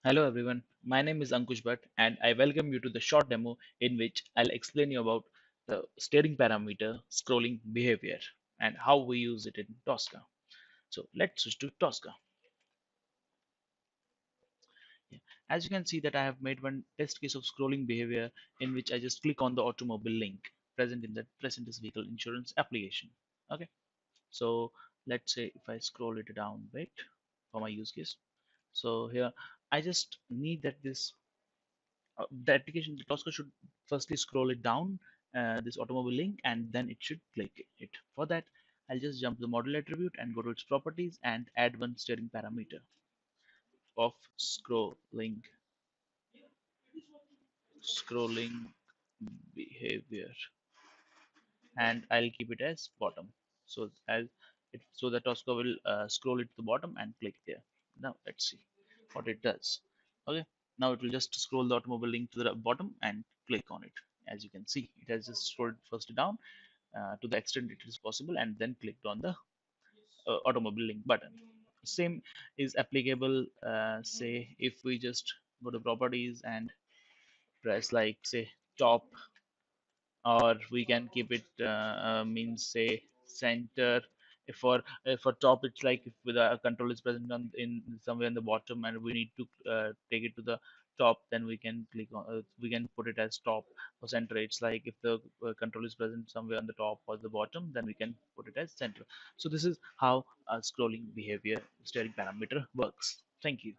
Hello everyone, my name is Ankush Bhatt and I welcome you to the short demo in which I'll explain you about the steering parameter scrolling behavior and how we use it in Tosca. So let's switch to Tosca. Yeah. As you can see that I have made one test case of scrolling behavior in which I just click on the automobile link present in the Tricentis vehicle insurance application. Okay, so let's say if I scroll it down a bit for my use case. So here I just need that this the application, the Tosca should firstly scroll it down, this automobile link, and then it should click it. For that, I'll just jump to the model attribute and go to its properties and add one steering parameter of scrolling behavior, and I'll keep it as bottom. So so that Tosca will scroll it to the bottom and click there. Now let's see what it does. Okay, now it will just scroll the automobile link to the bottom and click on it. As you can see, it has just scrolled first down to the extent it is possible and then clicked on the automobile link button. Same is applicable, say if we just go to properties and press like say top, or we can keep it means say center. If for top it's like if with a control is present on in somewhere in the bottom and we need to take it to the top, then we can click on we can put it as top. For center it's like if the control is present somewhere on the top or the bottom, then we can put it as center. So this is how scrolling behavior steering parameter works. Thank you.